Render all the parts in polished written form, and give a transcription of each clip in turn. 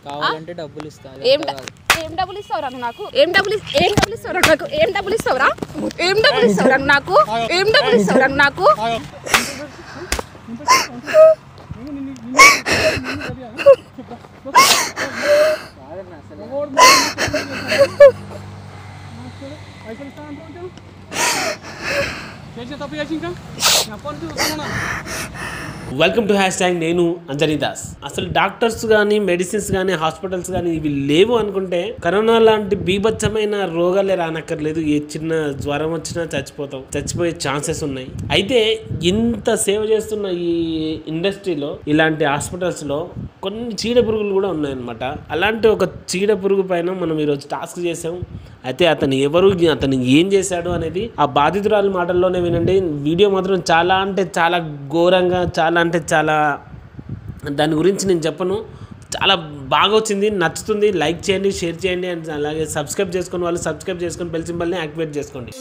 కావాలంటే డబ్బులు ఇస్తా. ఏం డబ్బులు ఇస్తావురా నాకు? ఏం డబ్బులు ఇస్తావురా నాకు? ఏం డబ్బులు ఇస్తావురా? ఏం డబ్బులు ఇస్తావురా నాకు? ఏం డబ్బులు ఇస్తావురా నాకు? వెల్కమ్ టు హ్యాష్ట్యాగ్ నేను అంజనీ దాస్. అసలు డాక్టర్స్ కానీ మెడిసిన్స్ కానీ హాస్పిటల్స్ కానీ ఇవి లేవు అనుకుంటే కరోనా లాంటి బీభత్సమైన రోగాలే రానక్కర్లేదు. ఏ చిన్న జ్వరం వచ్చినా చచ్చిపోయే ఛాన్సెస్ ఉన్నాయి. అయితే ఇంత సేవ చేస్తున్న ఈ ఇండస్ట్రీలో ఇలాంటి హాస్పిటల్స్లో కొన్ని చీడ పురుగులు కూడా ఉన్నాయన్నమాట. అలాంటి ఒక చీడ పురుగు పైన మనం ఈరోజు టాస్క్ చేసాం. అయితే అతను ఏం చేశాడు అనేది ఆ బాధితురాలి మాటల్లోనే వినండి. వీడియో మాత్రం చాలా అంటే చాలా ఘోరంగా, చాలా దాని గురించి నేను చెప్పను. చాలా బాగా వచ్చింది, నచ్చుతుంది. లైక్ చేయండి, షేర్ చేయండి, అండ్ అలాగే సబ్స్క్రైబ్ చేసుకుని వాళ్ళు సబ్స్క్రైబ్ చేసుకొని బెల్ సింబల్ని యాక్టివేట్ చేసుకోండి.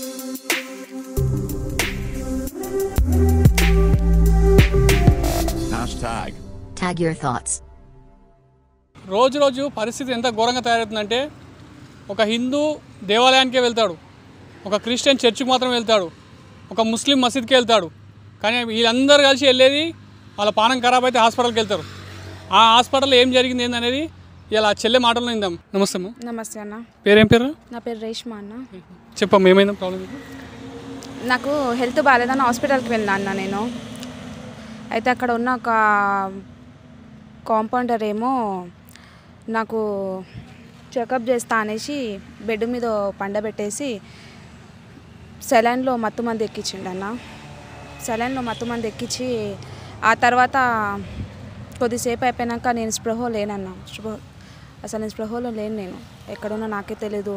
Tag your thoughts. రోజు పరిస్థితి ఎంత ఘోరంగా తయారవుతుందంటే, ఒక హిందూ దేవాలయానికే వెళ్తాడు, ఒక క్రిస్టియన్ చర్చికి మాత్రం వెళ్తాడు, ఒక ముస్లిం మసీద్కి వెళ్తాడు. కానీ వీళ్ళందరూ కలిసి వెళ్ళేది వాళ్ళ పానం ఖరాబ్ అయితే హాస్పిటల్కి వెళ్తారు. ఆ హాస్పిటల్లో ఏం జరిగింది ఏందనేది ఇలా చెల్లె మాటల్లో ఇందాం. నమస్తే అమ్మ. నమస్తే అన్న. పేరేం పేరు? నా పేరు రేష్మా అన్న. చెప్పమ్మా, ఏమైందా ప్రాబ్లం? నాకు హెల్త్ బాగాలేదని హాస్పిటల్కి వెళ్ళినా అన్న నేను. అయితే అక్కడ ఉన్న ఒక కాంపౌండర్ ఏమో నాకు చెకప్ చేస్తా అనేసి బెడ్ మీద పండబెట్టేసి సెలైన్లో మత్తుమంది ఎక్కించిండు అన్న. సెలైన్లో మత్తుమంది ఎక్కించి ఆ తర్వాత కొద్దిసేపు అయిపోయాక నేను స్పృహలో లేనన్నా. అసలు నేను స్పృహలో లేను. నేను ఎక్కడున్నా నాకే తెలీదు,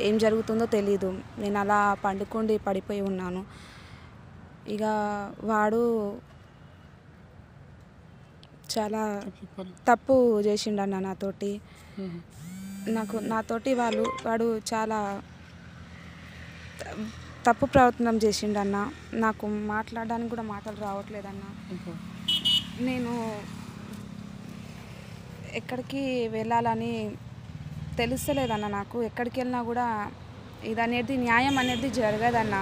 ఏం జరుగుతుందో తెలీదు. నేను అలా పండుకుండి పడిపోయి ఉన్నాను. ఇక వాడు చాలా తప్పు చేసిండన్న నాతోటి. నాతోటి వాడు చాలా తప్పు ప్రవర్తనం చేసిండన్న. నాకు మాట్లాడడానికి కూడా మాటలు రావట్లేదన్న. నేను ఎక్కడికి వెళ్ళాలని తెలుస్తలేదన్న. నాకు ఎక్కడికి వెళ్ళినా కూడా ఇదనేది న్యాయం అనేది జరగదన్న.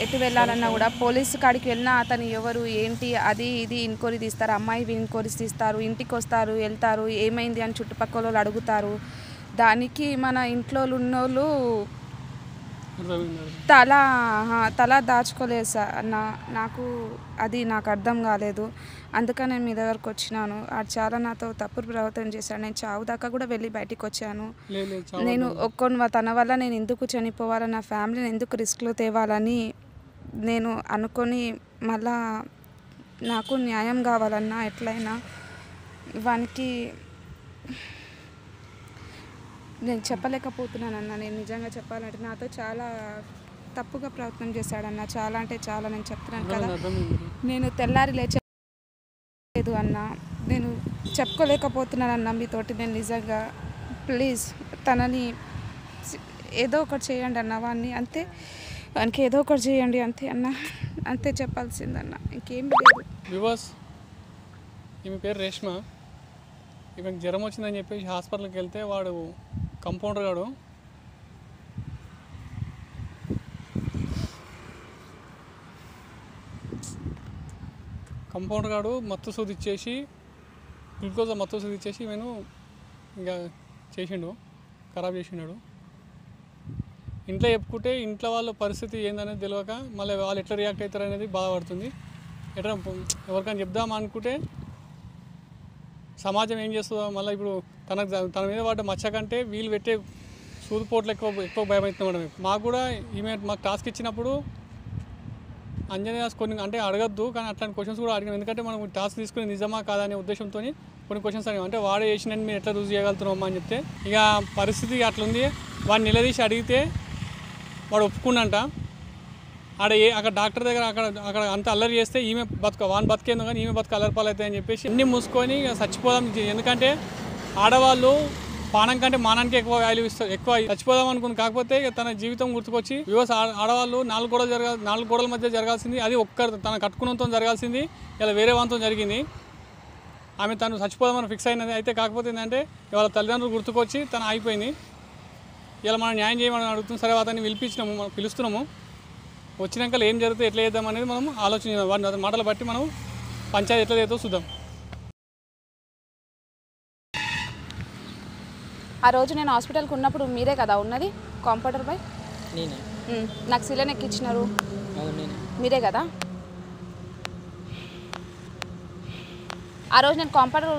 ఎటు వెళ్ళాలన్నా కూడా పోలీసు కాడికి వెళ్ళినా అతను ఎవరు ఏంటి అది ఇది ఎంక్వైరీ తీస్తారు, అమ్మాయి ఎంక్వైరీ తీస్తారు, ఇంటికి వస్తారు, వెళ్తారు, ఏమైంది అని చుట్టుపక్కల వాళ్ళు అడుగుతారు. దానికి మన ఇంట్లో ఉన్నోళ్ళు తల దాచుకోలేదు అన్న. నాకు అర్థం కాలేదు. అందుకని నేను మీ దగ్గరకు వచ్చినాను. అది చాలా నాతో తప్పుడు ప్రవర్తన చేశాను. నేను చావు దాకా కూడా వెళ్ళి బయటికి వచ్చాను. నేను తన వల్ల నేను ఎందుకు చనిపోవాలని, నా ఫ్యామిలీని ఎందుకు రిస్క్లో తేవాలని నేను అనుకొని మళ్ళా నాకు న్యాయం కావాలన్నా ఎట్లయినా. వానికి నేను చెప్పలేకపోతున్నానన్న. నేను నిజంగా చెప్పాలంటే నాతో చాలా తప్పుగా ప్రయత్నం చేశాడన్న. చాలా అంటే చాలా. నేను చెప్తున్నాను కదా, నేను తెల్లారి లేచలేదు అన్న. నేను చెప్పుకోలేకపోతున్నానన్న మీతోటి. నేను నిజంగా ప్లీజ్ తనని ఏదో ఒకటి చేయండి అన్న. వానికి ఏదో ఒకటి చేయండి అంతే అన్న. అంతే చెప్పాల్సిందన్న, ఇంకేం లేదు. వివాస్, ఈమె పేరు రేష్మ. ఈమెకు జ్వరం వచ్చిందని చెప్పేసి హాస్పిటల్కి వెళ్తే వాడు కంపౌండర్ గాడు మత్తు సూది ఇచ్చేసి, గ్లూకోజ్ మత్తు సూది ఇచ్చేసి ఈమెను ఇంకా ఖరాబ్ చేసిండాడు. ఇంట్లో చెప్పుకుంటే ఇంట్లో వాళ్ళ పరిస్థితి ఏందనేది తెలియక మళ్ళీ వాళ్ళు ఎట్లా రియాక్ట్ అవుతారు అనేది బాధపడుతుంది. ఎట్లా ఎవరికైనా చెప్దామా అనుకుంటే సమాజం ఏం చేస్తుందో. మళ్ళీ ఇప్పుడు తన మీద పడ్డ మచ్చ కంటే వీళ్ళు పెట్టే సూదుపోట్లు ఎక్కువ భయమవుతున్నాం. మాకు కూడా మాకు టాస్క్ ఇచ్చినప్పుడు అంజనీ దాస్ కొన్ని అంటే అడగద్దు, కానీ అట్లాంటి క్వశ్చన్స్ కూడా అడిగాం. ఎందుకంటే మనం టాస్క్ తీసుకుని నిజమా కాదా అనే ఉద్దేశంతో కొన్ని క్వశ్చన్స్ అడిగాం. అంటే వాడే చేసినని మీరు ఎట్లా రుజువు చేయగలుగుతున్నామా అని చెప్తే ఇక పరిస్థితి అట్లుంది. వాడిని నిలదీసి అడిగితే వాడు ఒప్పుకున్నంట. అక్కడ డాక్టర్ దగ్గర అక్కడ అంత అల్లరి చేస్తే ఈమె వాని బతికేందో కానీ ఈమె బతుకు అల్లరిపాలు అవుతాయి అని చెప్పేసి అన్నీ మూసుకొని చచ్చిపోదాం. ఎందుకంటే ఆడవాళ్ళు పానం కంటే మానానికి ఎక్కువ వాల్యూ ఇస్తారు, ఎక్కువ చచ్చిపోదాం అనుకుంది. కాకపోతే తన జీవితం గుర్తుకొచ్చి ఆడవాళ్ళు నాలుగు గోడల మధ్య జరగాల్సింది అది తన కట్టుకున్నంతో జరగాల్సింది ఇలా వేరే వాళ్ళతో జరిగింది. ఆమె తను చచ్చిపోదామని ఫిక్స్ అయినది. అయితే కాకపోతే ఏంటంటే వాళ్ళ తల్లిదండ్రులు గుర్తుకొచ్చి తను అయిపోయింది. ఇలా మనం న్యాయం చేయమని అడుగుతున్నాం. సరే అతన్ని పిలిపించినాము, మనం పిలుస్తున్నాము. వచ్చినాక ఏం జరుగుతుంది, ఎట్లా చేద్దాం అనేది మనం ఆలోచన వాటి మాటలు బట్టి మనం పంచాయతీ ఎట్లా చేద్దాం చూద్దాం. ఆ రోజు నేను హాస్పిటల్కి ఉన్నప్పుడు మీరే కదా ఉన్నది కంప్యూటర్ పై? నేనే. నాకు సిలిండర్ ఎక్కించినారు నేనే. మీరే కదా? ఆ రోజు నేను కంప్యూటర్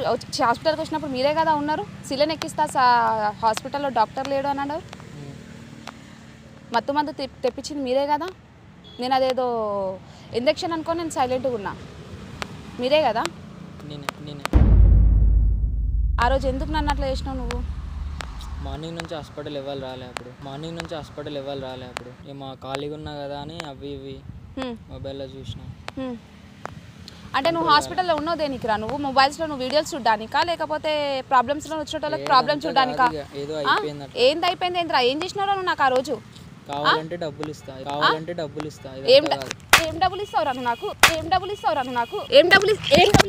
హాస్పిటల్కి వచ్చినప్పుడు మీరే కదా ఉన్నారు. సిలిండర్ ఎక్కిస్తా హాస్పిటల్లో డాక్టర్ లేడు అని అన్నారు. మత్తు మందు తెప్పించింది మీరే కదా. నేను అదేదో ఇంజెక్షన్ అనుకొని నేను సైలెంట్గా ఉన్నా. మీరే కదా? నేనే. ఆ రోజు ఎందుకు నన్ను అట్లా చేసినావు నువ్వు? మార్నింగ్ నుంచి హాస్పిటల్ ఇవ్వాలి రాలే అప్పుడు మా ఖాళీగా ఉన్నా కదా అని అవి ఇవి మొబైల్లో చూసిన. అంటే నువ్వు హాస్పిటల్లో ఉన్నావు దేనికిరా? నువ్వు మొబైల్స్లో నువ్వు వీడియోస్ చూడడానికా లేకపోతే ప్రాబ్లమ్స్లో వచ్చిన వాళ్ళకి ప్రాబ్లమ్ చూడడానికా? ఏదో అయిపోయింది. ఏంది అయిపోయింది ఏంద్రా? ఏం చేసినావురా నువ్వు నాకు ఆ రోజు? కావాలంటే డబ్బులు ఇస్తా. ఏం డబ్బులు ఇస్తావురా నాకు? ఏం డబ్బులు ఇస్తావురా నాకు? ఏం డబ్బులు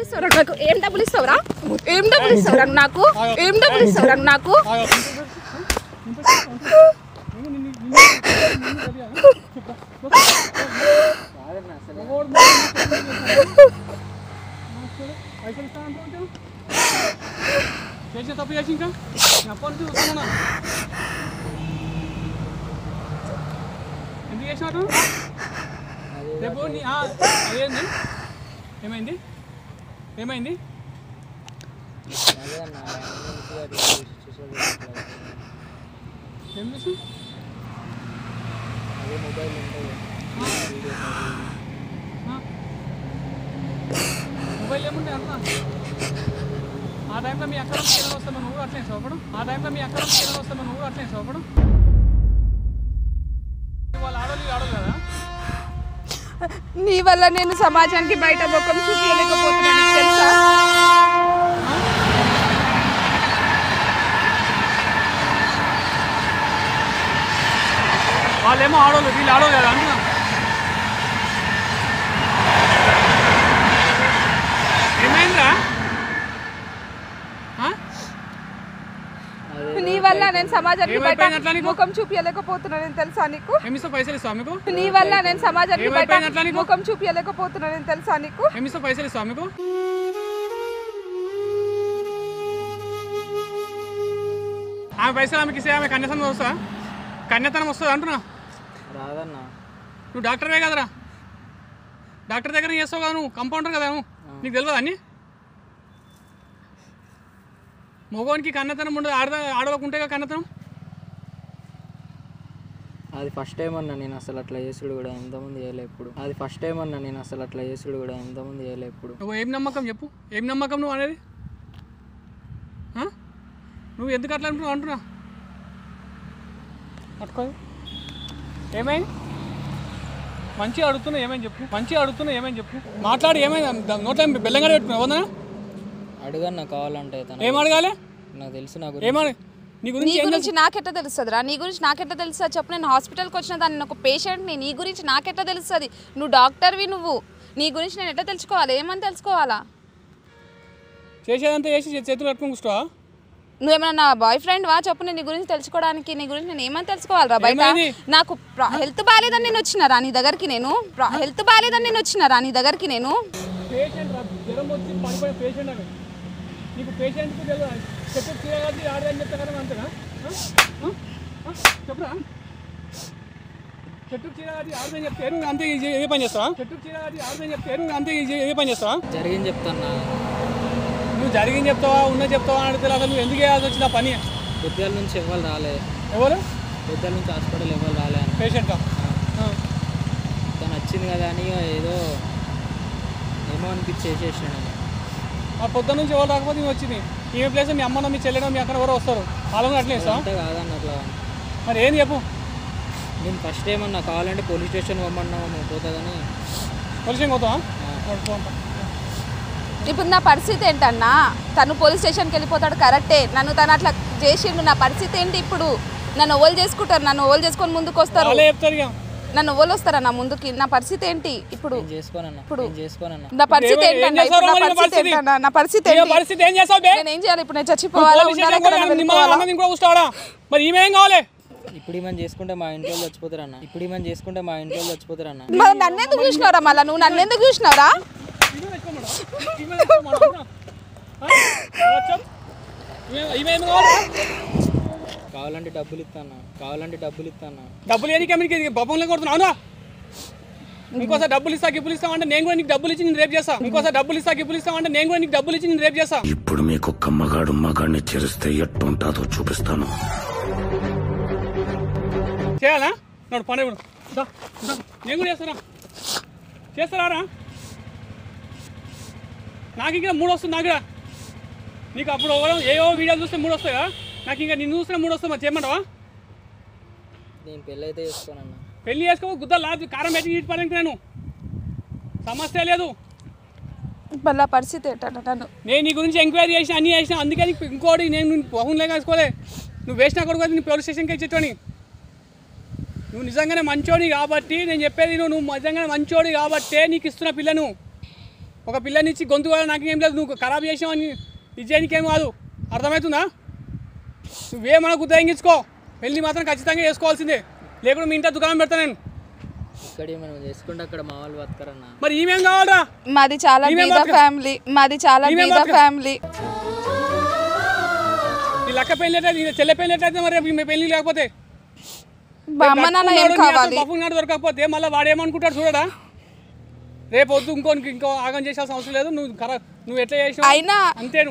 ఇస్తావురా నాకు? ఏం డబ్బులు ఇస్తావురా నాకు? ఏం డబ్బులు ఇస్తావురా నాకు? చేసే తప్పు చేసి ఇంకా అప్పటి వస్తున్నా ఎందుకు చేసినట్టు రేపు అదేంది ఏమైంది ఏం చేసి మొబైల్ ఉంటుంది. మొబైల్ ఏముంటాయి అంటున్నా. ఆ టైంలో మీ అక్కడ వస్తాను నువ్వు అట్లే చూపడం. వాళ్ళు ఆడోళ్ళు కదా. నీ వల్ల నేను సమాజానికి బయట ముఖం చూపించలేకపోతున్నాను తెలుసా? వాళ్ళేమో ఆడోళ్ళు వీళ్ళు ఆడోళ్ళు కదా అంటున్నా. ఏమైందా? నీ వల్ల నేను సమాజానికి బయట ముఖం చూపించలేకపోతున్నాను తెలుసా నీకు? ఏమిస్తా పైసలు ఇస్తా మీకు? నీ వల్ల నేను సమాజానికి బయట ముఖం చూపించలేకపోతున్నాను తెలుసా నీకు? ఏమిస్తా పైసలు ఇస్తా మీకు? ఆమె పైసలు ఆమెకి ఇస్తే ఆమె కన్యాతనం వస్తుందా అంటున్నా. రాదన్నా. నువ్వు డాక్టర్వే కదరా, డాక్టర్ దగ్గర చేస్తావు కదా, నువ్వు కంపౌండర్ కదా, నువ్వు నీకు తెలియదా అన్నీ? మగవానికి కన్నతనం ఉండదు, ఆడవాళ్ళకు ఉంటే కన్నతనం. అది ఫస్ట్ టైం అన్నా నేను అసలు అట్లా చేసుడు కూడా ఎంతమంది చేయలే ఇప్పుడు. నువ్వు ఏం నమ్మకం చెప్పు, ఏం నమ్మకం నువ్వు అనేది? నువ్వు ఎందుకు అట్లా అంటున్నా పట్టుకో. ఏమైంది? మంచిగా అడుగుతున్నా ఏమని చెప్పు. మాట్లాడి ఏమైంది? నోట్లో బెల్లంగా పెట్టుకున్నావు వదనా? అడగన్నా కావాలంటే. ఏం అడగాలి? నాకు తెలుసు. నీ గురించి నాకెట్లా తెలుస్తుందిరా? నీ గురించి నాకెట్లా తెలుస్తుంది చెప్పు? నేను హాస్పిటల్కి వచ్చిన దాన్ని ఒక పేషెంట్ని. నీ గురించి నాకెట్లా తెలుస్తుంది? నువ్వు డాక్టర్వి. నీ గురించి నేను ఎట్లా తెలుసుకోవాలి? ఏమని తెలుసుకోవాలా? చేసేదంతా చేసి చేతులు కట్టుకుని కూర్చోవా? నువ్వేమన్నా నా బాయ్ ఫ్రెండ్ వా చెప్పు? నేను నీ గురించి తెలుసుకోవడానికి. నీ గురించి నేను ఏమని తెలుసుకోవాలరా? బయట నాకు హెల్త్ బాగాలేదని నేను వచ్చినారా నీ దగ్గరికి? నేను పేషెంట్ జ్వరం వచ్చి పడిపోయిన పేషెంట్ అని నీకు పేషెంట్కి తెలియదు. చెప్పు చీరగాది ఆడదని చెప్తా కదా అంతేనా? చెప్పురా. చెట్టుకు చీరగాది ఆడదని చెప్తే అంతే ఏ పని చేస్తావా? జరిగింది చెప్తాను. నువ్వు జరిగింది చెప్తావా ఉన్నది చెప్తావా అని అడిగితే అసలు నువ్వు ఎందుకు చేయాల్సి వచ్చింది ఆ పని? పెద్దల నుంచి ఎవరు రాలే. ఎవరు? పెద్దల నుంచి హాస్పిటల్ ఎవరు రాలే. పేషెంట్గా తను వచ్చింది కదా అని ఏదో ఏమో అనిపించి చేసేసాను. ఆ పొద్దున్న నుంచి ఎవరు రాకపోతే మేము వచ్చింది ఈమె ప్లేస్ మీ అమ్మనో మీ చెల్లెనో మీ అక్కడ ఎవరో వస్తారు వాళ్ళని అట్లే ఇస్తాం. అంటే కాదన్న అట్లా. మరి ఏం చెప్పు? నేను ఫస్ట్ ఏమన్నా కావాలంటే పోలీస్ స్టేషన్ పోమన్నాము పోతుందని. పోలీస్ స్టేషన్ పోతావా? ఇప్పుడు నా పరిస్థితి ఏంటన్నా? తను పోలీస్ స్టేషన్కి వెళ్ళిపోతాడు కరెక్టే. నన్ను తను అట్లా చేసిండు. నా పరిస్థితి ఏంటి ఇప్పుడు? నన్ను ఓవల్ చేసుకుంటారు. నన్ను ఓవల్ చేసుకొని ముందుకు వస్తారు. చెప్తారు ఇక నన్ను ఎవరు వస్తారా నా ముందుకి? నా పరిస్థితి ఏంటి ఇప్పుడు? ఇప్పుడు నా పరిస్థితి ఏంటన్నా? ఇప్పుడు నా పరిస్థితి ఏంటన్నా? నా పరిస్థితి ఏంటి? నేను ఏం చేయాలి ఇప్పుడు? నేను చచ్చిపోవాలా? ఉండాలా? ఎక్కడైనా వెళ్ళిపోవాలా? మరి ఈమెం కావాలి? ఇప్పుడు ఈమెను చేసుకుంటే మా ఇంట్లో చచ్చిపోతారన్న. మరి నన్ను ఎందుకు చూసినావురా? మళ్ళీ నువ్వు నన్ను ఎందుకు చూసినావురా? కావాలంటే డబ్బులు ఇస్తాను. డబ్బులు ఏది కమ్యూనిటీ బొమ్మలు కొడుతున్నావునా? ఇంకోసారి డబ్బులు ఇస్తామంటే నేను కూడా నీకు డబ్బులు ఇచ్చి నేను రేపు చేస్తా. ఇప్పుడు మీకు ఒక్క మగాడిని చేరిస్తే ఎట్టుంటాదో చూపిస్తాను. చేయాలా? నోడు పండుగ నేను కూడా చేస్తారా? నాకు ఇంకా 3 వస్తుంది. నాకు నీకు అప్పుడు ఏవో వీడియోలు చూస్తే 3 వస్తాయా? నాకు ఇంకా నిన్ను చూస్తే 3 వస్తాయి. మరి చేయమంటావా? నేను పెళ్ళి అయితే చేసుకోనన్నా. పెళ్లి చేసుకో గుద్ద లాదు కారం పెట్టి ఇటు పడానికి నేను సమస్య లేదు. మళ్ళీ పరిస్థితి ఏంటన్నా? నేను నీ గురించి ఎంక్వైరీ చేసిన అన్నీ చేసిన. అందుకే నీకు ఇంకోటి నేను బహుళ వేసుకోలే. నువ్వు వేసినా కొడుకు నీ పోలీస్ స్టేషన్కి ఇచ్చేటోని. నువ్వు నిజంగానే మంచోడి కాబట్టి నేను చెప్పేది నువ్వు నిజంగానే మంచోడి కాబట్టే నీకు ఇస్తున్న పిల్లను. ఒక పిల్లనిచ్చి గొంతు కూడా నాకేం లేదు. నువ్వు ఖరాబ్ చేసావు అని ఇచ్చేయనికేం కాదు. అర్థమవుతుందా? నువ్వేమన్నా గుర్తించుకో. పెళ్ళి మాత్రం ఖచ్చితంగా చేసుకోవాల్సిందే. లేకుండా మీ ఇంట్లో దుకాణం పెడతా నేను. ఇక్కడ మనం చేసుకుంటే అక్కడ మా వాళ్ళు బతకరన్నా. మరి ఈమెం కావాలరా? మాది చాలా బీద ఫ్యామిలీ. నీ లక్క పెళ్ళి అయితే చెల్లె పెళ్ళి అయితే మరి మీ పెళ్ళి లేకపోతే అమ్మ నాన్న ఏం కావాలి? బఫుల్ దొరకకపోతే మళ్ళీ వాడు ఏమనుకుంటాడు చూడడా? రేపు వద్దు ఇంకో ఆగం చేయాల్సిన అవసరం లేదు. నువ్వు ఎట్లా చేసినావు అయినా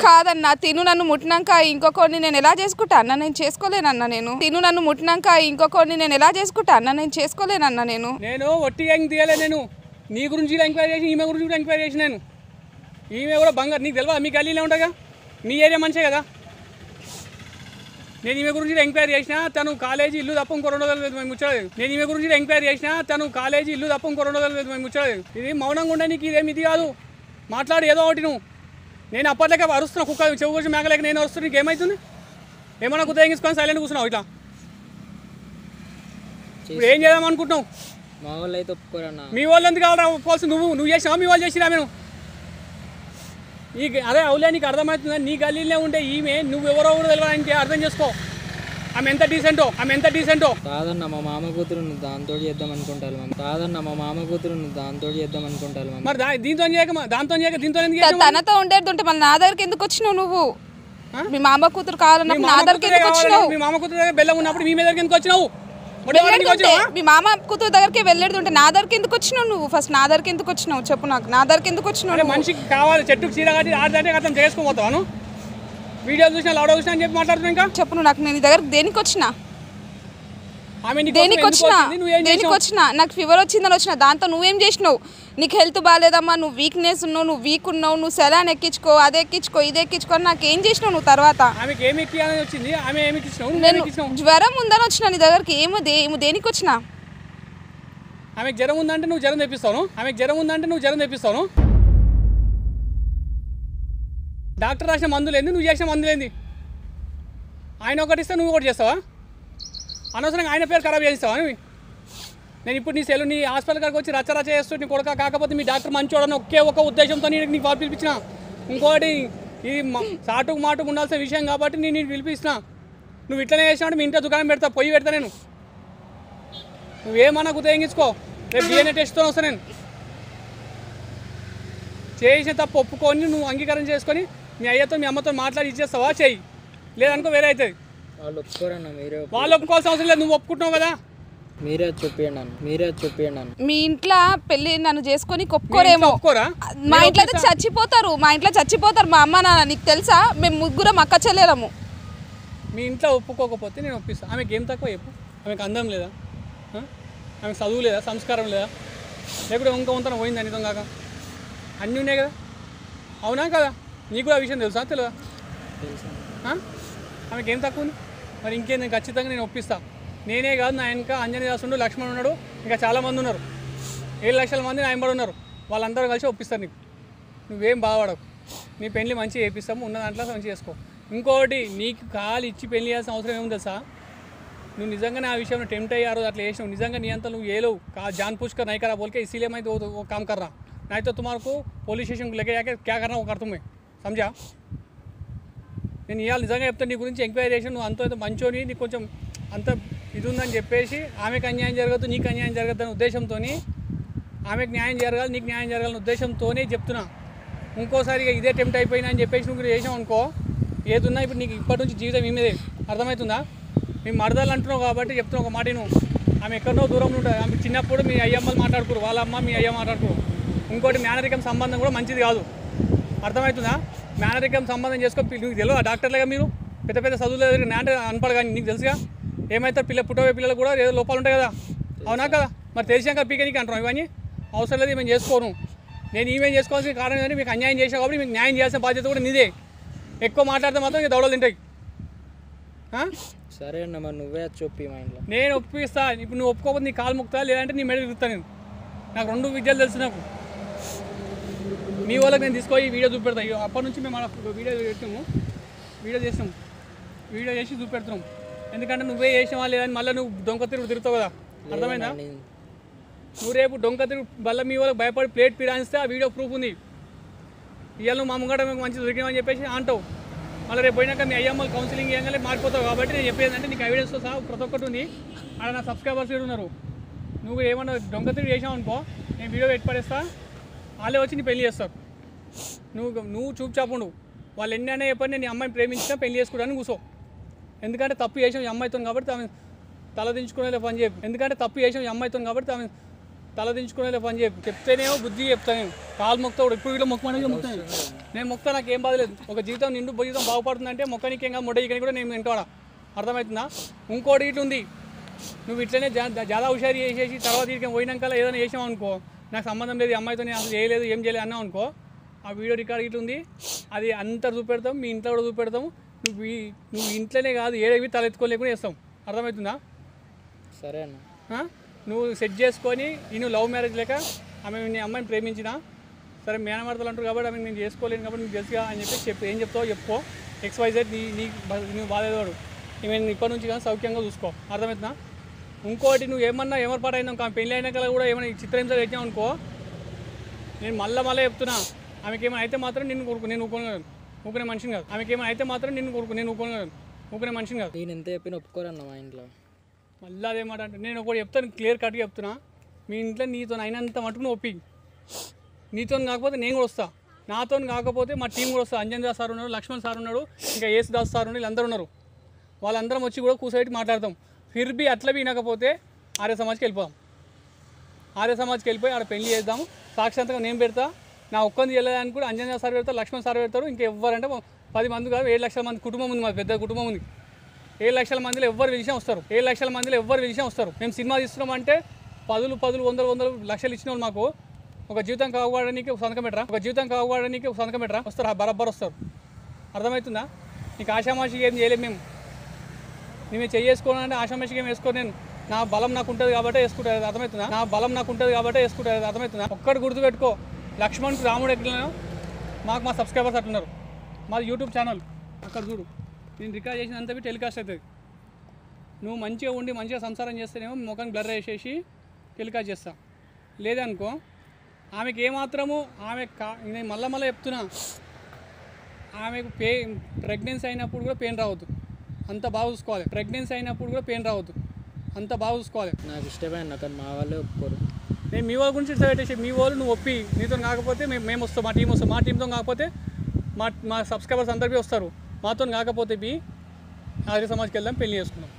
కాదన్నా. తిను నన్ను ముట్టినాక ఇంకొకరిని నేను ఎలా చేసుకుంటా అన్న? నేను చేసుకోలేనన్నా. నేను ఒట్టిగా తీయలే. నేను నీ గురించి కూడా ఎంక్వైరీ చేసి ఈమె గురించి కూడా ఎంక్వైరీ చేసి నేను. ఈమె కూడా బంగారు. నీకు తెలియదా? మీ గల్లీలో ఉంటాగా, మీ ఏరియా మంచిగా కదా. నేను ఈమె గురించి ఎంక్వైరీ చేసిన. తను కాలేజీ ఇల్లు తప్ప ఇంకో 2 రోజులు లేదు మేము ముచ్చలేదు. ఇది మౌనంగా ఉండే నీకు ఇదేమి ఇది కాదు. మాట్లాడు ఏదో ఒకటి. నేను అప్పట్లేక అరుస్తున్నా. కుక్క చెవు గురించి మేకలేక నేను అరుస్తున్నా. నీకు ఏమవుతుంది? ఏమన్నా గుర్తించుకొని సైలెంట్ కూర్చున్నావు ఇట్లా. ఇప్పుడు ఏం చేద్దాం అనుకుంటున్నావు? మా వాళ్ళు అయితే ఒప్పుకోరన్నా. మీ వాళ్ళు ఎందుకు కావాలి ఒప్పుకోవాల్సి? నువ్వు చేసినావా? మీ వాళ్ళు చేసిరా? నేను అదే అవులే. నీకు అర్థమవుతుందా? నీ గల్లీలో ఉండే ఈమె నువ్వెవరో కూడా తెలియడానికి అర్థం చేసుకో. ఆమె ఎంత డీసెంటో. కాదన్న మా మామ కూతురు దాంతో చేద్దాం అనుకుంటారు. మరి దీంతో ఎందుకు? తనతో ఉండేది మళ్ళీ నా దగ్గరికి ఎందుకు వచ్చినావు నువ్వు? మీ మామ కూతురు కావాలన్నప్పుడు నా దగ్గరికి ఎందుకు వచ్చినావు? మీ మామ కూతురు దగ్గర బెల్లం ఉన్నప్పుడు మీ దగ్గరికి ఎందుకు వచ్చినావు? మీ మామ కూతురు దగ్గరికి వెళ్ళేడుంటే నా దగ్గరికి ఎందుకు వచ్చినావు నువ్వు? ఫస్ట్ నా దగ్గరికి ఎందుకు వచ్చినావు చెప్పు నాకు. నా దగ్గరికి ఎందుకు వచ్చినావు? మనిషికి కావాలి చెట్టుకు చీర కట్టి ఆడదంటే అతను చేసుకోపోతాను. వీడియో చూసినా లౌడ్ చూసినా అని చెప్పి మాట్లాడుతున్నా. ఇంకా చెప్పు నువ్వు నాకు. నేను నీ దగ్గర దేనికి వచ్చినా? నాకు ఫీవర్ వచ్చిందని వచ్చిన. దాంతో నువ్వేం చేసినావు? నీకు హెల్త్ బాగాలేదమ్మా, నువ్వు వీక్నెస్ ఉన్నావు, నువ్వు వీక్ ఉన్నావు, నువ్వు సెలాన్ ఎక్కించుకో, అది ఎక్కించుకో, ఇది ఎక్కించుకో అని నాకేం చేసినావు నువ్వు? తర్వాత నేను జ్వరం ఉందని వచ్చిన నీ దగ్గరికి. ఏమో దేనికి వచ్చినా? ఆమెకు జ్వరం ఉందంటే నువ్వు జ్వరం తెప్పిస్తాను. డాక్టర్ రాసిన మందులేంది, నువ్వు చేసిన మందులేంది? ఆయన ఒకటి ఇస్తే నువ్వు ఒకటి చేస్తావా? అనవసరంగా ఆయన పేరు ఖరాబ్ చేస్తావా నువ్వు? నేను ఇప్పుడు నీ హాస్పిటల్ కాడికి వచ్చి రచ్చ చేస్తూ నీ కొడుక. కాకపోతే మీ డాక్టర్ మంచోడని ఒక ఉద్దేశంతో నీకు వాళ్ళు పిలిపించిన. ఇంకోటి ఇది సాటుకు మాటుకు ఉండాల్సిన విషయం కాబట్టి నేను పిలిపిస్తున్నా. నువ్వు ఇట్లనే చేసినాడు మీ ఇంట్లో దుకాణం పెడతా, పొయ్యి పెడతా నేను. నువ్వేమన్నా గుర్తించుకో. రేపు DNA టెస్ట్తో వస్తా నేను. చేసిన తప్పు ఒప్పుకొని నువ్వు అంగీకారం చేసుకొని మీ అయ్యతో మీ అమ్మతో మాట్లాడి ఇచ్చేస్తావా? చెయ్యి. లేదనుకో వేరే అవుతుంది. వాళ్ళు ఒప్పుకోరన్నా. వాళ్ళు ఒప్పుకోవాల్సిన అవసరం లేదు. నువ్వు ఒప్పుకుంటున్నావు కదా. మీరే చెప్పండి. మీ ఇంట్లో పెళ్లి నన్ను చేసుకొని ఒప్పుకోరేమో. మా ఇంట్లో అయితే చచ్చిపోతారు. మా అమ్మ నాన్న. నీకు తెలుసా? మేము 3 అక్క చెల్లెలము. మీ ఇంట్లో ఒప్పుకోకపోతే నేను ఒప్పిస్తాను. ఆమెకి ఏం తక్కువ చెప్పు? ఆమెకు అందం లేదా? ఆమెకు చదువు లేదా? సంస్కారం లేదా? లేకపోతే వంతన పోయింది అనితం కాక అన్నీ ఉన్నాయి కదా. అవునా కదా? నీకు కూడా ఆ విషయం తెలుసా? తెలియదా? ఆమెకి ఏం తక్కువ ఉంది? మరి ఇంకేం? ఖచ్చితంగా నేను ఒప్పిస్తాను. నేనే కాదు, నా వెనక అంజనీదాసుడు, లక్ష్మణ్ ఉన్నాడు, ఇంకా చాలామంది ఉన్నారు. 7 లక్షల మంది నా వెంబడి ఉన్నారు. వాళ్ళందరూ కలిసి ఒప్పిస్తారు నీకు. నువ్వేం బాధపడకు. నీ పెళ్లి మంచిగా చేపిస్తాము. ఉన్న దాంట్లో మంచిగా చేసుకో. ఇంకోటి, నీకు కాలు ఇచ్చి పెళ్లి చేయాల్సిన అవసరం ఏముంది తెలుసా? నువ్వు నిజంగానే ఆ విషయంలో టెంప్ట్ అయ్యి ఆ రోజు అట్లా చేసినావు నిజంగా నీ అంతా నువ్వు ఏలో जान पूछ कर नहीं करा बोल के इसीलिए मैं तो वो काम कर रहा नहीं तो तुम्हारे को पुलिस स्टेशन को लेके जाके क्या करना वो कर तुम्हें समझा నేను ఇవాళ నిజంగా చెప్తాను నీ గురించి ఎంక్వైరీ చేసి నువ్వు అంత మంచోని నీకు కొంచెం అంత ఇది ఉందని చెప్పేసి ఆమెకు అన్యాయం జరగదు నీకు అన్యాయం జరగదు అనే ఉద్దేశంతో ఆమెకు న్యాయం జరగాలి నీకు న్యాయం జరగాలనే ఉద్దేశంతోనే చెప్తున్నా ఇంకోసారిగా ఇదే టెంప్ట్ అయిపోయినా అని చెప్పేసి నువ్వు చేసావు అనుకో ఏదున్నా ఇప్పుడు నీకు ఇప్పటి నుంచి జీవితం ఏమేదే అర్థమవుతుందా మేము మరదలు అంటున్నావు కాబట్టి చెప్తున్నావు ఒక మాట నువ్వు ఆమె ఎక్కడో దూరంలో ఉంటుంది ఆమె చిన్నప్పుడు మీ అయ్యమ్మలు మాట్లాడుకోరు వాళ్ళ అమ్మ మీ అయ్య మాట్లాడుకోరు ఇంకోటి మేనరికం సంబంధం కూడా మంచిది కాదు అర్థమవుతుందా మేనరికం సంబంధం చేసుకో నీకు తెలియదు డాక్టర్లుగా మీరు పెద్ద పెద్ద చదువులు నాంటే అనపడు కానీ నీకు తెలుసుగా ఏమవుతారు పుట్టబోయే పిల్లలు కూడా ఏదో లోపాలు ఉంటాయి కదా అవునా కదా మరి తెలిసాక పీకనీకి అంటున్నాం ఇవన్నీ అవసరం లేదు మేము చేసుకోను నేను ఈమెం చేసుకోవాల్సిన కారణం ఏంటంటే మీకు అన్యాయం చేసావు కాబట్టి మీకు న్యాయం చేయాల్సిన బాధ్యత కూడా నీదే ఎక్కువ మాట్లాడితే మాత్రం ఇక దౌడలు తింటాయి సరే అన్న మరి నువ్వే చెప్పి మా ఇంట్లో నేను ఒప్పిస్తా ఇప్పుడు నువ్వు ఒప్పుకోకపోతే నీ కాలు ముక్తా లేదంటే నీ మెడ తిరుగుతాను నేను నాకు 2 విద్యలు తెలుసు నాకు మీ వాళ్ళకి నేను తీసుకొని వీడియో చూపెడతా అప్పటి నుంచి మేము వీడియో పెట్టాము వీడియో చేసి చూపెడుతున్నాం ఎందుకంటే నువ్వే చేసినవా లేదని మళ్ళీ నువ్వు డొంక తిరుగుతావు కదా అర్థమైందా నువ్వు రేపు డొంక తిరుగు మళ్ళీ మీ వాళ్ళకి భయపడి ప్లేట్ పీడానిస్తే ఆ వీడియో ప్రూఫ్ ఉంది ఇవాళ నువ్వు మా ముంగట మీకు మంచి దొరికినామని చెప్పేసి అంటావు మళ్ళీ రేపు పోయినాక మీ అయ్యమ్మలు కౌన్సిలింగ్ ఇవ్వగానే మారిపోతావు కాబట్టి నేను చెప్పేది అంటే నీకు ఎవిడెన్స్తో సహా ప్రతి ఒక్కటి ఉంది అక్కడ నా సబ్స్క్రైబర్స్ కూడా ఉన్నారు నువ్వు ఏమన్నా డొంక తిరిగి చేసావు అనుకో నేను వీడియో పెట్టి పడేస్తా వాళ్ళే వచ్చి నీ పెళ్లి చేస్తారు నువ్వు చూపుచాపుండు వాళ్ళు ఎన్ని అనే చెప్పని నేను అమ్మాయిని ప్రేమించినా పెళ్లి చేసుకోవడానికి కూర్చో ఎందుకంటే తప్పు చేసాం ఈ అమ్మాయితో కాబట్టి ఆమె తలదించుకునేలా పని చెప్పు ఎందుకంటే తప్పు చేసాం ఈ అమ్మాయితో కాబట్టి ఆమె తలదించుకునేలా పని చెప్పు చెప్తేనేమో బుద్ధి చెప్తాను కాలు మొక్తాడు ఇప్పుడు ఇట్లా మొక్కమనేది మొక్తాను నేను మొక్తా నాకు ఏం బాధలేదు ఒక జీవితం నిండు జీవితం బాగుపడుతుందంటే మొక్కనికి ఇంకా మొడ్డకి కూడా నేను వింటాడా అర్థమవుతుందా ఇంకోటి ఇటు ఉంది నువ్వు ఇట్లనే చాలా హుషారు చేసేసి తర్వాత ఇక్కడికి పోయినాక ఏదైనా చేసావు అనుకో నాకు సంబంధం లేదు ఈ అమ్మాయితో నేను అసలు చేయలేదు ఏం చేయలేదు అన్నావు అనుకో ఆ వీడియో రికార్డ్ ఇట్లా ఉంది అది అంతా చూపెడతాం మీ ఇంట్లో కూడా చూపెడతాము నువ్వు ఇంట్లోనే కాదు ఏడవి తలెత్తుకోలేకుండా చేస్తాం అర్థమవుతుందా సరే అన్న నువ్వు సెట్ చేసుకొని నువ్వు లవ్ మ్యారేజ్ లేక ఆమె నీ అమ్మాయిని ప్రేమించిన సరే మేనమర్తలు అంటారు కాబట్టి ఆమె నేను చేసుకోలేను కాబట్టి నీకు తెలుసుగా అని చెప్పి ఏం చెప్తావో చెప్పుకో XYZ నువ్వు బాధేవాడు ఈమె ఇప్పటి నుంచి కానీ సౌఖ్యంగా చూసుకో అర్థమవుతుందా ఇంకోటి నువ్వు ఏమన్నా ఏమర్పాటు అయినా పెళ్ళి అయినాక కూడా ఏమైనా చిత్రహింసలు పెట్టావు అనుకో నేను మళ్ళీ చెప్తున్నా ఆమెకి ఏమైనా అయితే మాత్రం నేను ఊకునే మనిషిని కాదు ఆమెకి ఏమైనా అయితే మాత్రం నేను ఊకునే మనిషిని కాదు నేను ఎంత చెప్పిన ఒప్పుకోరన్న మా ఇంట్లో మళ్ళీ అదేమాట అంటే నేను ఒకటి చెప్తాను క్లియర్ కట్గా చెప్తున్నా మీ ఇంట్లో నీతో అయినంత మటుకు నువ్వు ఒప్పి నీతో కాకపోతే నేను కూడా వస్తా నాతో కాకపోతే మా టీం కూడా వస్తా అంజన్ దాస్ సార్ ఉన్నాడు లక్ష్మణ్ సార్ ఉన్నాడు ఇంకా ఏసు దాస్ సార్ ఉన్నాడు వీళ్ళందరూ ఉన్నారు వాళ్ళందరం వచ్చి కూడా కూర్చోబెట్టి మాట్లాడతాం ఫిర్బీ అట్లా వినకపోతే ఆర్య సమాజ్కి వెళ్ళిపోదాం ఆర్య సమాజ్కి వెళ్ళిపోయి ఆడ పెళ్లి చేద్దాం సాక్షాత్గా నేను పెడతా నా ఒక్కంది వెళ్ళడానికి కూడా అంజన్ దాస్ సార్ పెడతారు లక్ష్మణ్ సార్ పెడతారు ఇంకా ఎవరంటే 10 మంది కాదు 7 లక్షల మంది కుటుంబం ఉంది మా పెద్ద కుటుంబం ఉంది 7 లక్షల మందిలో ఎవ్వరు విషయం వస్తారు మేము సినిమా తీస్తున్నామంటే 10 100 లక్షలు ఇచ్చిన వాళ్ళు మాకు ఒక జీవితం కాపాడడానికి సంతకం పెట్టరా వస్తారు బరాబర్ వస్తారు అర్థమవుతుందా నీకు ఆషామాషిగా ఏం చేయలేము మేము చేసుకోవాలంటే ఆషామాషిగా ఏం వేసుకోను నేను నా బలం నాకు ఉంటుంది కాబట్టి వేసుకుంటారు అర్థమవుతుందా ఒక్కటి గుర్తుపెట్టుకో లక్ష్మణ్కి రాముడు ఎట్లా మాకు మా సబ్స్క్రైబర్స్ అట్లున్నారు మాది యూట్యూబ్ ఛానల్ అక్కడ చూడు నేను రికార్డ్ చేసినంత టెలికాస్ట్ అవుతుంది నువ్వు మంచిగా ఉండి మంచిగా సంసారం చేస్తేనేమో ముఖాన్ని బ్లర్ వేసేసి టెలికాస్ట్ చేస్తా లేదనుకో ఆమెకి ఏమాత్రము నేను మళ్ళీ చెప్తున్నా ఆమెకు ప్రెగ్నెన్సీ అయినప్పుడు కూడా పెయిన్ రావద్దు అంత బాగా చూసుకోవాలి నాకు ఇష్టమైన కానీ మా వాళ్ళే ఒప్పుకోరు నేను మీ వాళ్ళ గురించి పెట్టేసి మీ వాళ్ళు నువ్వు ఒప్పి నీతో కాకపోతే మేము వస్తాం మా టీంతో కాకపోతే మా సబ్స్క్రైబర్స్ అందరికీ వస్తారు మాతో కాకపోతే ఆర్య సమాజ్కి వెళ్దాం పెళ్లి చేసుకుందాం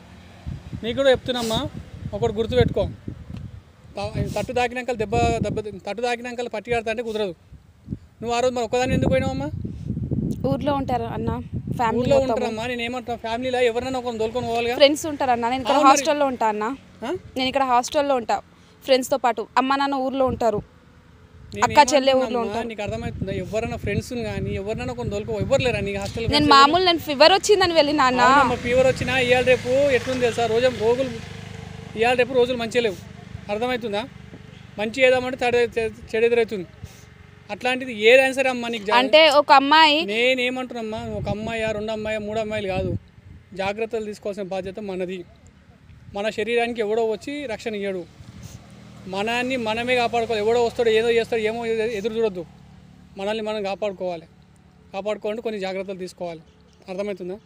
నీకు కూడా చెప్తున్నామ్మా ఒకటి గుర్తుపెట్టుకో తట్టు దాకినాక పట్టి కడతా అంటే కుదరదు నువ్వు ఆ రోజు మరి ఒక్కదాన్ని ఎందుకు పోయినావమ్మా ఊర్లో ఉంటారు అన్న ఫ్యామిలీ ఊర్లో ఉంటారమ్మా నేను ఏమంటున్నా ఫ్యామిలీలో ఎవరైనా ఒకరిని దొరుకుని పోవాలిగా ఫ్రెండ్స్ ఉంటారు అన్న నేను ఇక్కడ హాస్టల్లో ఉంటా అన్న నేను ఇక్కడ హాస్టల్లో ఉంటా ఫ్రెండ్స్తో పాటు అమ్మ నాన్న ఊర్లో ఉంటారు అక్క చెల్లె ఊర్లో ఉంటారు నీకు అర్థమవుతుందా ఎవరైనా ఫ్రెండ్స్ కానీ ఎవరైనా కొన్ని దొరుకు ఎవరు లేరా నీకు హాస్టల్ నేను ఫీవర్ వచ్చిందని వెళ్ళినా అన్న ఫీవర్ వచ్చినా ఇవాళ రేపు ఎట్లుంది తెలుసా రోజులు మంచిగా లేవు అర్థమవుతుందా మంచి ఏదామంటే చెడు ఎదురవుతుంది అట్లాంటిది ఏదైనా సరే అమ్మా నీకు అంటే ఒక అమ్మాయి నేనేమంటున్నామ్మా ఒక అమ్మాయి 2 అమ్మాయి 3 అమ్మాయిలు కాదు జాగ్రత్తలు తీసుకోవాల్సిన బాధ్యత మనది మన శరీరానికి ఎవడో వచ్చి రక్షణ ఇయ్యడు. మనల్ని మనమే కాపాడుకోవాలి. ఎవడో వస్తాడు ఏదో చేస్తాడు ఏమో ఎదురు చూడొద్దు. మనల్ని మనం కాపాడుకోవాలంటే కొన్ని జాగ్రత్తలు తీసుకోవాలి. అర్థమవుతుందా?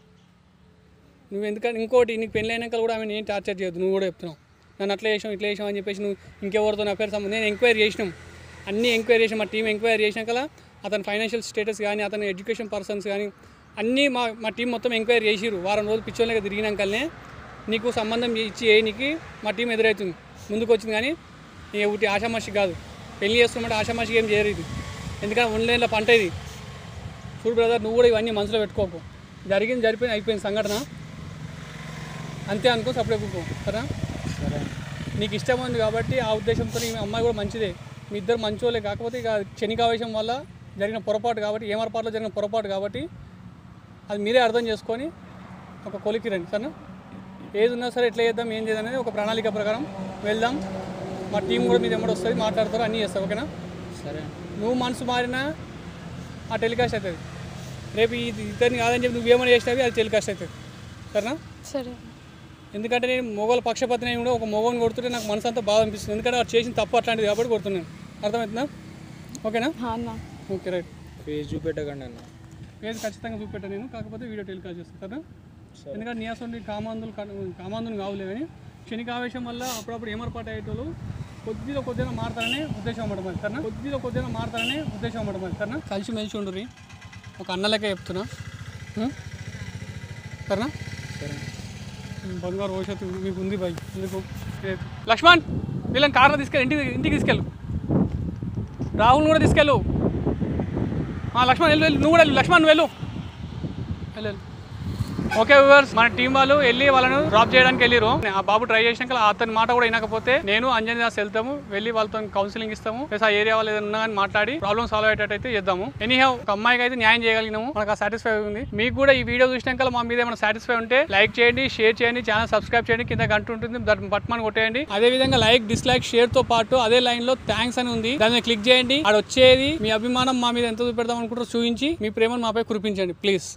నువ్వు ఎందుకంటే ఇంకోటి నీకు పెళ్ళి అయినాక కూడా ఆమె నేను టార్చర్ చేయొద్దు. నువ్వు కూడా చెప్తున్నావు నన్ను అట్లా చేసాం ఇట్లా చేసాం అని చెప్పేసి నువ్వు ఇంకెవరితో నా పేరు సంబంధం. నేను ఎంక్వైరీ చేసినాం, అన్నీ ఎంక్వైరీ చేసాం. మా టీం ఎంక్వైరీ చేసినాక అతని ఫైనాన్షియల్ స్టేటస్ కానీ అతని ఎడ్యుకేషన్ పర్సన్స్ కానీ అన్నీ మా టీం మొత్తం ఎంక్వైరీ చేసిరు. వారం రోజులు పిచ్చోళ్ళగా తిరిగినాకనే నీకు సంబంధం ఇచ్చి నీకు మా టీం ఎదురవుతుంది ముందుకు వచ్చింది. కానీ ఒకటి ఆషామాషి కాదు. పెళ్లి చేస్తున్నట్టు ఆషామాషికి ఏం చేయరు. ఇది ఎందుకంటే ఆన్లైన్లో పంట ఇది. చూడు బ్రదర్, నువ్వు కూడా ఇవన్నీ మనసులో పెట్టుకోకు. జరిగిపోయింది అయిపోయింది సంఘటన, అంతే అనుకో. సపరేట్ ఎక్కువ సరే. నీకు ఇష్టం ఉంది కాబట్టి ఆ ఉద్దేశంతో మీ అమ్మాయి కూడా మంచిదే. మీ ఇద్దరు మంచోళ్ళే. కాకపోతే ఇక క్షణికావేశం వల్ల జరిగిన పొరపాటు కాబట్టి, ఏమరపాటులో జరిగిన పొరపాటు కాబట్టి అది మీరే అర్థం చేసుకొని ఒక కొలికి రండి సరేనా. ఏది ఉన్నా సరే ఎట్లా చేద్దాం ఏం చేద్దాం అనేది ఒక ప్రణాళిక ప్రకారం వెళ్దాం. మా టీం కూడా మీద ఎమ్మడి వస్తుంది, మాట్లాడతారు, అన్నీ చేస్తారు. ఓకేనా? సరే. నువ్వు మనసు మారినా ఆ టెలికాస్ట్ అవుతుంది. రేపు ఇద్దరిని కాదని చెప్పి నువ్వేమైనా చేసినవి అది టెలికాస్ట్ అవుతుంది. సరేనా? సరే. ఎందుకంటే నేను మొగోళ్ళ పక్షపాతిని కూడా ఒక మొగోని కొడుతుంటే నాకు మనసు అంతా బాధ అనిపిస్తుంది. ఎందుకంటే వాడు చేసిన తప్పు అట్లాంటిది కాబట్టి కొడుతున్నాను. అర్థమవుతుందా? ఓకేనా? అన్న ఓకే రైట్. ఫేస్ చూపెట్టకండి అన్న. ఫేస్ ఖచ్చితంగా చూపెట్టాను నేను, కాకపోతే వీడియో టెలికాస్ట్ చేస్తాను కదా. ఎందుకంటే నీయాసండి కామాంధులు కావులే కానీ క్షణికావేశం వల్ల అప్పుడప్పుడు ఏమరపాటు అయ్యేటోళ్ళు కొద్దిగా మారతారనే ఉద్దేశం అన్నమాట మరి. సరేనా? కొద్దిగా మారతారనే ఉద్దేశం అన్నమాట మరి. సరేనా? కలిసి మెలిసి ఉండుర్రి. ఒక అన్నలకే చెప్తున్నా. సరేనా? సరే. బంగారు భవిష్యత్తు మీకు ఉంది బాయ్. ఎందుకు లక్ష్మణ్ వీళ్ళని కార్లో తీసుకెళ్ళి ఇంటికి తీసుకెళ్ళు. రాహుల్ కూడా తీసుకెళ్ళు. లక్ష్మణ్ వెళ్ళు, నువ్వు కూడా వెళ్ళు. లక్ష్మణ్ వెళ్ళు. ఓకే వ్యూవర్స్, మన టీం వాళ్ళు వెళ్ళి వాళ్ళను డ్రాప్ చేయడానికి వెళ్ళిరు. ఆ బాబు ట్రై చేసినాక అతని మాట కూడా వినకపోతే నేను అంజనీ దాస్ వెళ్తాము, వెళ్ళి వాళ్ళతో కౌన్సిలింగ్ ఇస్తాము. ప్లస్ ఆ ఏరియా వాళ్ళు ఏదైనా ఉన్నా కానీ మాట్లాడి ప్రాబ్లమ్ సాల్వ్ అయ్యేటట్టు చేద్దాము. ఎనీహౌ ఒక అమ్మాయికి అయితే న్యాయం చేయగలిగినాము, మనకు ఆ సాటిస్ఫై ఉంది. మీకు కూడా ఈ వీడియో చూసినాక మా మీద ఏమైనా సాటిస్ఫై ఉంటే లైక్ చేయండి, షేర్ చేయండి, ఛానల్ సబ్స్క్రైబ్ చేయండి, కింద గంట ఉంటుంది దాన్ని బట్మని కొట్టేయండి. అదే విధంగా లైక్ డిస్లైక్ షేర్ తో పాటు అదే లైన్ లో థ్యాంక్స్ అని ఉంది, దాన్ని క్లిక్ చేయండి. అది వచ్చేది మీ అభిమానం మా మీద ఎంత చూపెడదాం అనుకుంటారో చూపించి మీ ప్రేమను మాపై కురిపించండి ప్లీజ్.